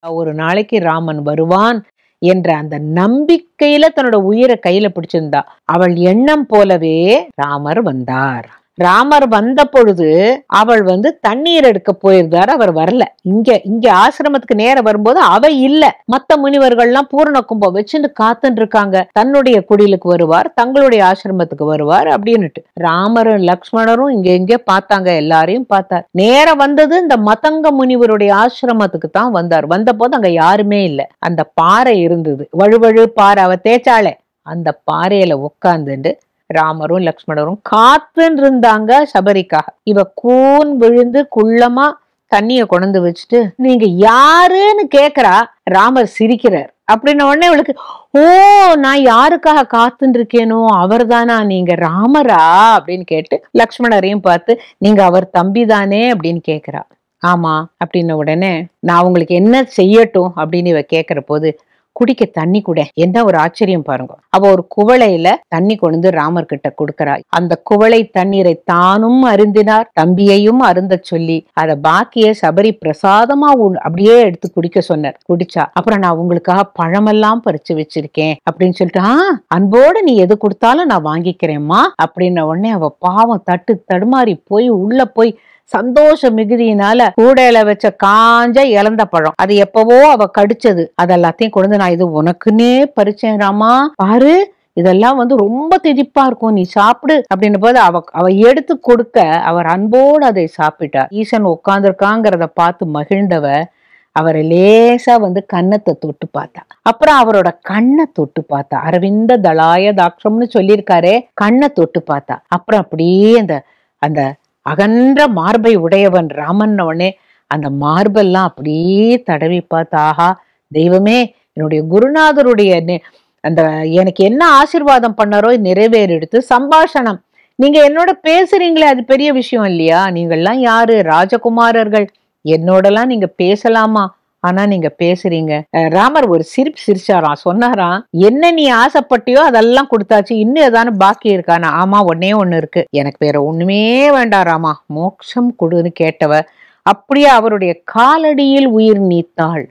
ஒரு நாளைக்கு ராமன் வருவான் என்ற அந்த நம்பிக்கையில தன்னோட உயிரை கையில பிடிச்சிருந்தா. அவள் எண்ணம் போலவே ராமர் வந்தார். ராமர் வந்த பொழுது அவள் தண்ணீர் எடுக்க போயிருந்தார். அவர் வரல. இங்க ஆசிரமத்துக்கு நேரம் வரும்போது அவ இல்ல. மத்த முனிவர்கள்லாம் பூரண கும்பம் வச்சுட்டு காத்துட்டு இருக்காங்க. தன்னுடைய குடிலுக்கு வருவார், தங்களுடைய ஆசிரமத்துக்கு வருவார் அப்படின்னுட்டு. ராமரும் லக்ஷ்மணரும் இங்க பார்த்தாங்க, எல்லாரையும் பார்த்தார். நேரம் வந்தது இந்த மதங்க முனிவருடைய ஆசிரமத்துக்கு தான் வந்தார். வந்த போது அங்க யாருமே இல்ல. அந்த பாறை இருந்தது, வழுவழு பாறை, அவ தேய்ச்சாளே அந்த பாறையில உட்கார்ந்துட்டு ராமரும் லக்ஷ்மணரும் காத்துன்னு இருந்தாங்க சபரிக்காக. இவ கூன் விழுந்து குள்ளமா தண்ணிய கொண்டு வச்சுட்டு நீங்க யாருன்னு கேக்குறா. ராமர் சிரிக்கிறார். அப்படின்ன உடனே இவளுக்கு, ஓ நான் யாருக்காக காத்துன்னு இருக்கேனோ அவர் தானா, நீங்க ராமரா அப்படின்னு கேட்டு லக்ஷ்மணரையும் பார்த்து, நீங்க அவர் தம்பி தானே அப்படின்னு கேக்குறா. ஆமா அப்படின்ன உடனே, நான் உங்களுக்கு என்ன செய்யட்டும் அப்படின்னு இவ கேக்குற போது, குடிக்க தண்ணி கூட. என்ன ஒரு ஆச்சரியம் பாருங்க. அவ ஒரு குவளையில தண்ணி கொண்டு ராமர் கிட்ட கொடுக்கறாள். அந்த குவளை தண்ணீரை தானும் அருந்தினார், தம்பியையும் அருந்த சொல்லி அத பாக்கிய சபரி பிரசாதமா அப்படியே எடுத்து குடிக்க சொன்னார். குடிச்சா. அப்புறம் நான் உங்களுக்காக பழமெல்லாம் பறிச்சு வச்சிருக்கேன் அப்படின்னு சொல்லிட்டு, அன்போடு நீ எது கொடுத்தாலும் நான் வாங்கிக்கிறேம்மா அப்படின்ன உடனே அவ பாவம் தட்டு தடுமாறி போய் உள்ள போய் சந்தோஷ மிகுதியினால கூடையில வச்ச காஞ்ச இழந்த பழம், அது எப்பவோ அவ கடிச்சது, அதெல்லாத்தையும் கொண்டு, நான் இது உனக்குன்னே பறிச்சேன் ராமா, பாரு இதெல்லாம் ரொம்ப திதிப்பா இருக்கும், நீ சாப்பிடு அப்படின்னு போது அவ எடுத்து கொடுக்க அவர் அன்போடு அதை சாப்பிட்டார். ஈசன் உட்கார்ந்துருக்காங்கிறத பார்த்து மகிழ்ந்தவ அவரை லேசா கன்னத்தை தொட்டு பார்த்தா. அப்புறம் அவரோட கண்ணை தொட்டு பார்த்தா. அரவிந்த தளாய தாட்சம்னு சொல்லியிருக்காரே, கண்ணை தொட்டு பார்த்தா. அப்புறம் அப்படியே அந்த அகன்ற மார்பை உடையவன் ராமன் உடனே அந்த மார்பெல்லாம் அப்படியே தடவி பார்த்தா, ஆஹா தெய்வமே, என்னுடைய குருநாதருடைய அந்த எனக்கு என்ன ஆசீர்வாதம் பண்ணாரோ நிறைவேறிடுத்து. சம்பாஷணம், நீங்க என்னோட பேசுறீங்களே அது பெரிய விஷயம் இல்லையா? நீங்கள்லாம் யாரு? ராஜகுமாரர்கள், என்னோடலாம் நீங்க பேசலாமா? ஆனா நீங்க பேசுறீங்க. ராமர் ஒரு சிரிப்பு சிரிச்சாராம். சொன்னாராம், என்ன நீ ஆசைப்பட்டியோ அதெல்லாம் கொடுத்தாச்சு, இன்னும் ஏதானு பாக்கி இருக்கானா? ஆமா ஒன்னே ஒண்ணு இருக்கு, எனக்கு வேற ஒண்ணுமே வேண்டாம் ராமா, மோட்சம் கொடுன்னு கேட்டவ அப்படியே அவருடைய காலடியில் உயிர் நீத்தாள்.